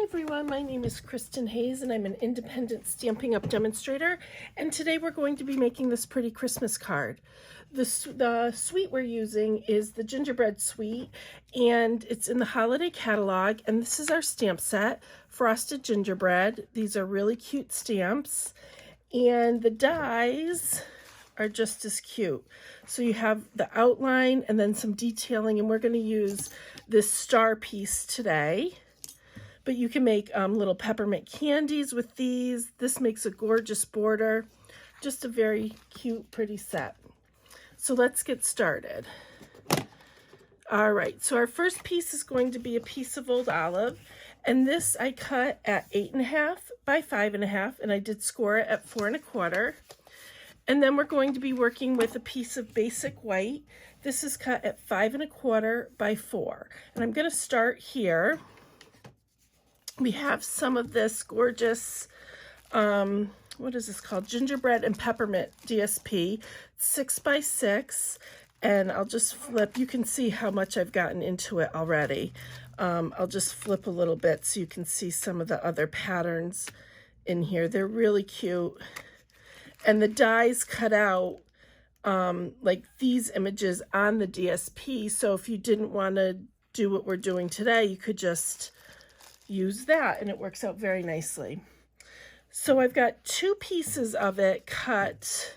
everyone, my name is Kristin Hayes and I'm an independent Stampin' Up! Demonstrator, and today we're going to be making this pretty Christmas card. The suite we're using is the Gingerbread suite, and it's in the holiday catalog, and this is our stamp set, Frosted Gingerbread. These are really cute stamps, and the dies are just as cute. So you have the outline and then some detailing, and we're going to use this star piece today. But you can make little peppermint candies with these. This makes a gorgeous border. Just a very cute, pretty set. So let's get started. All right, so our first piece is going to be a piece of old olive. And this I cut at 8.5 by 5.5, and I did score it at 4 1/4. And then we're going to be working with a piece of basic white. This is cut at 5 1/4 by 4. And I'm going to start here. We have some of this gorgeous, what is this called? Gingerbread and Peppermint DSP, 6 by 6. And I'll just flip. You can see how much I've gotten into it already. I'll just flip a little bit so you can see some of the other patterns in here. They're really cute. And the dies cut out like these images on the DSP. So if you didn't want to do what we're doing today, you could just use that, and it works out very nicely. So I've got two pieces of it cut.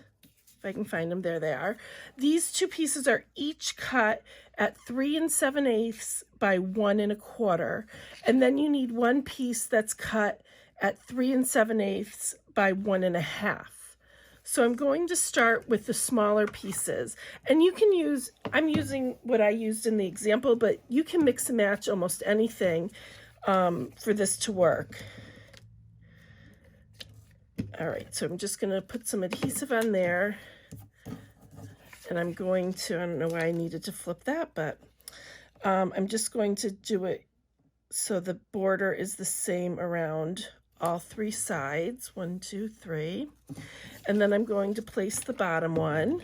If I can find them, there they are. These two pieces are each cut at 3 7/8 by 1 1/4. And then you need one piece that's cut at 3 7/8 by 1 1/2. So I'm going to start with the smaller pieces, and you can use, I'm using what I used in the example, but you can mix and match almost anything for this to work. All right, so I'm just going to put some adhesive on there, and I'm going to, I don't know why I needed to flip that, but I'm just going to do it so the border is the same around all three sides, 1, 2, 3, and then I'm going to place the bottom one.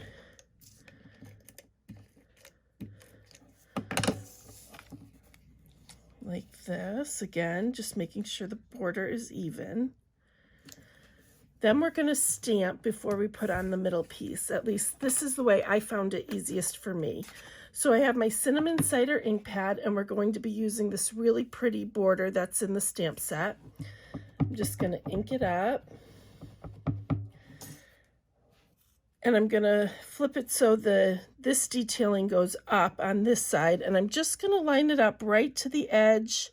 Like this, again, just making sure the border is even. Then we're going to stamp before we put on the middle piece. At least this is the way I found it easiest for me. So I have my cinnamon cider ink pad, and we're going to be using this really pretty border that's in the stamp set. I'm just going to ink it up. And I'm going to flip it so this detailing goes up on this side, and I'm just going to line it up right to the edge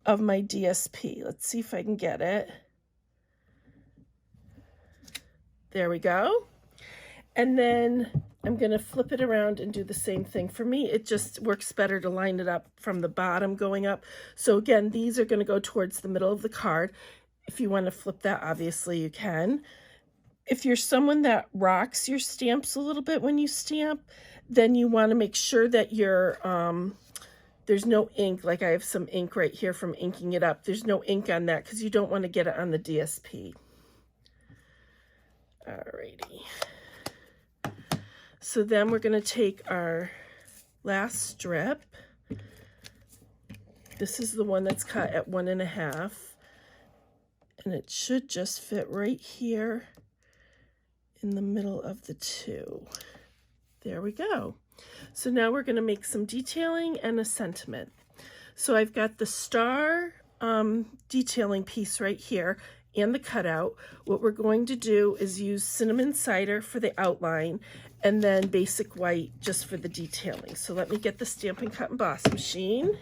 of my DSP. Let's see if I can get it. There we go. And then I'm going to flip it around and do the same thing. For me, it just works better to line it up from the bottom going up. So again, these are going to go towards the middle of the card. If you want to flip that, obviously you can. If you're someone that rocks your stamps a little bit when you stamp, then you want to make sure that you're, there's no ink. Like I have some ink right here from inking it up. There's no ink on that because you don't want to get it on the DSP. Alrighty. So then we're going to take our last strip. This is the one that's cut at 1 1/2. And it should just fit right here in the middle of the two. There we go. So now we're going to make some detailing and a sentiment. So I've got the star detailing piece right here and the cutout. What we're going to do is use cinnamon cider for the outline and then basic white just for the detailing. So let me get the Stampin' Cut and Emboss machine.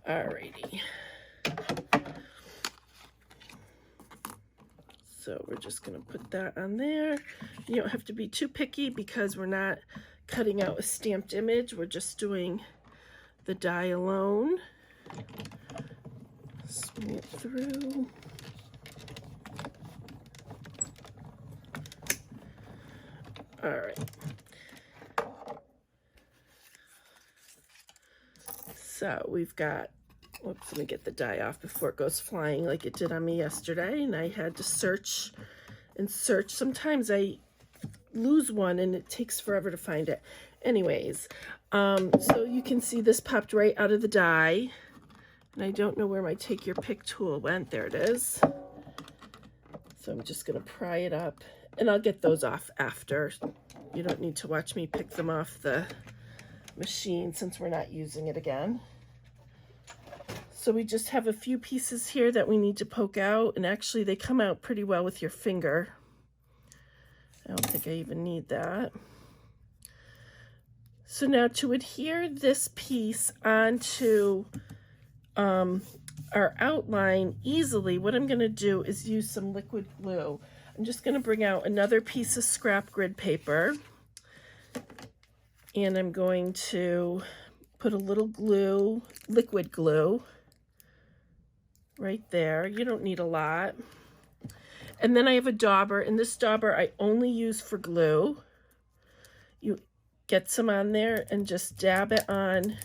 Alrighty. So we're just going to put that on there. You don't have to be too picky because we're not cutting out a stamped image. We're just doing the die alone. Swing it through. All right. So we've got, whoops, let me get the die off before it goes flying like it did on me yesterday, and I had to search and search. Sometimes I lose one and it takes forever to find it. anyways, so you can see this popped right out of the die. And I don't know where my take your pick tool went. There it is. So I'm just going to pry it up, and I'll get those off after. You don't need to watch me pick them off the machine since we're not using it again. So we just have a few pieces here that we need to poke out, and actually they come out pretty well with your finger. I don't think I even need that. So now to adhere this piece onto our outline easily, what I'm going to do is use some liquid glue. I'm just going to bring out another piece of scrap grid paper, and I'm going to put a little glue, liquid glue, right there. You don't need a lot. And then I have a dauber, and this dauber I only use for glue. You get some on there and just dab it on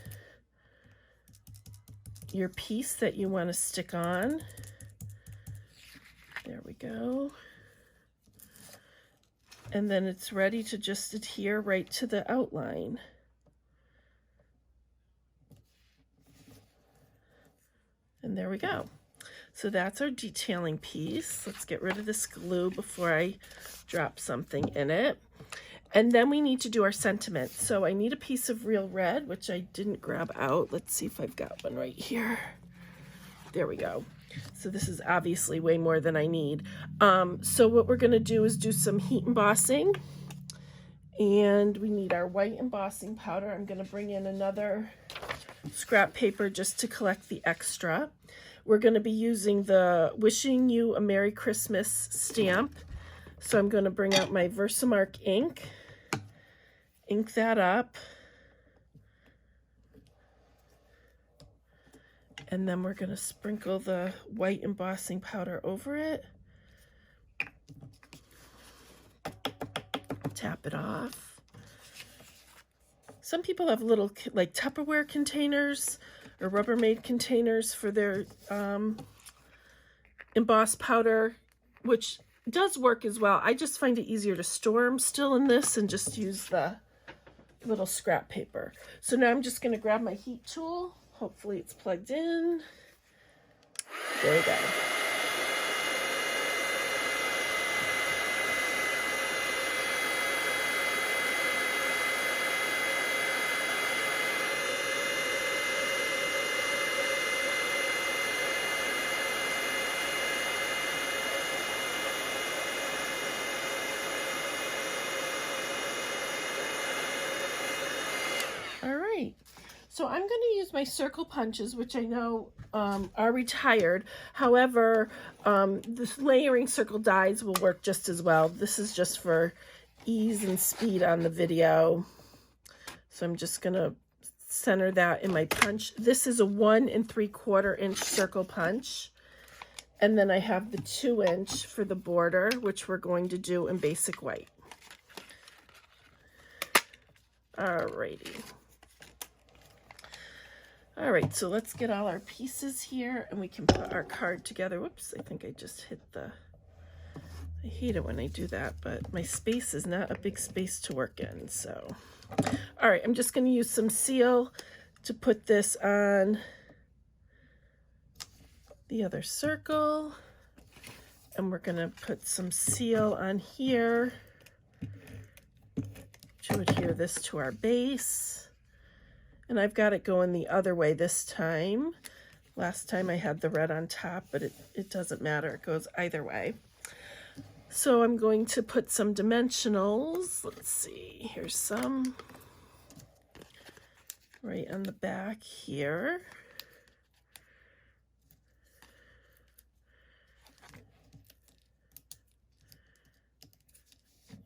your piece that you want to stick on. There we go. And then it's ready to just adhere right to the outline. And there we go. So that's our detailing piece. Let's get rid of this glue before I drop something in it. And then we need to do our sentiment. So I need a piece of real red, which I didn't grab out. Let's see if I've got one right here. There we go. So this is obviously way more than I need. So what we're going to do is do some heat embossing. And we need our white embossing powder. I'm going to bring in another scrap paper just to collect the extra. We're going to be using the Wishing You a Merry Christmas stamp. So I'm going to bring out my Versamark ink, ink that up, and then we're going to sprinkle the white embossing powder over it. Tap it off. Some people have little like Tupperware containers or Rubbermaid containers for their embossed powder, which does work as well. I just find it easier to store them still in this and just use the little scrap paper. So now I'm just going to grab my heat tool. Hopefully it's plugged in. There we go. So I'm going to use my circle punches, which I know are retired. However, this layering circle dies will work just as well. This is just for ease and speed on the video. So I'm just going to center that in my punch. This is a 1 3/4 inch circle punch. And then I have the 2 inch for the border, which we're going to do in basic white. Alrighty. All right, so let's get all our pieces here and we can put our card together. Whoops, I think I just hit the, I hate it when I do that, but my space is not a big space to work in, so. All right, I'm just gonna use some seal to put this on the other circle. And we're gonna put some seal on here to adhere this to our base. And I've got it going the other way this time. Last time I had the red on top, but it doesn't matter. It goes either way. So I'm going to put some dimensionals. Let's see, here's some right on the back here.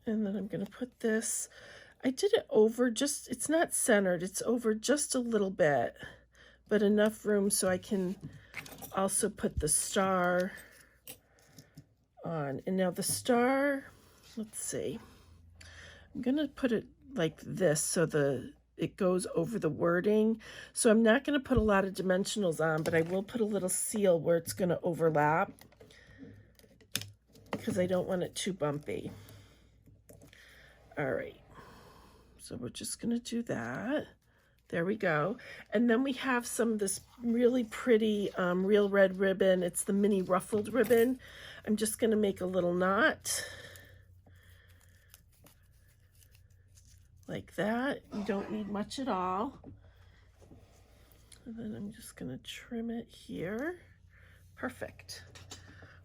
And then I'm going to put this, I did it over just, it's not centered, it's over just a little bit, but enough room so I can also put the star on. And now the star, let's see, I'm going to put it like this so it goes over the wording. So I'm not going to put a lot of dimensionals on, but I will put a little seal where it's going to overlap because I don't want it too bumpy. All right. So we're just going to do that. There we go. And then we have some of this really pretty real red ribbon. It's the mini ruffled ribbon. I'm just going to make a little knot like that. You don't need much at all. And then I'm just going to trim it here. Perfect.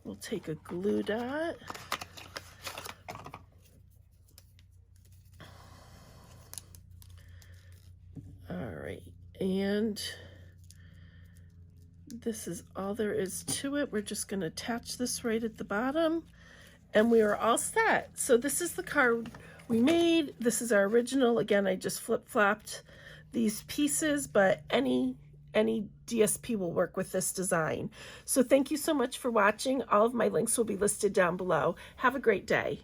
We'll take a glue dot. All right, and this is all there is to it. We're just going to attach this right at the bottom, and we are all set. So this is the card we made. This is our original. Again, I just flip-flopped these pieces, but any DSP will work with this design. So thank you so much for watching. All of my links will be listed down below. Have a great day.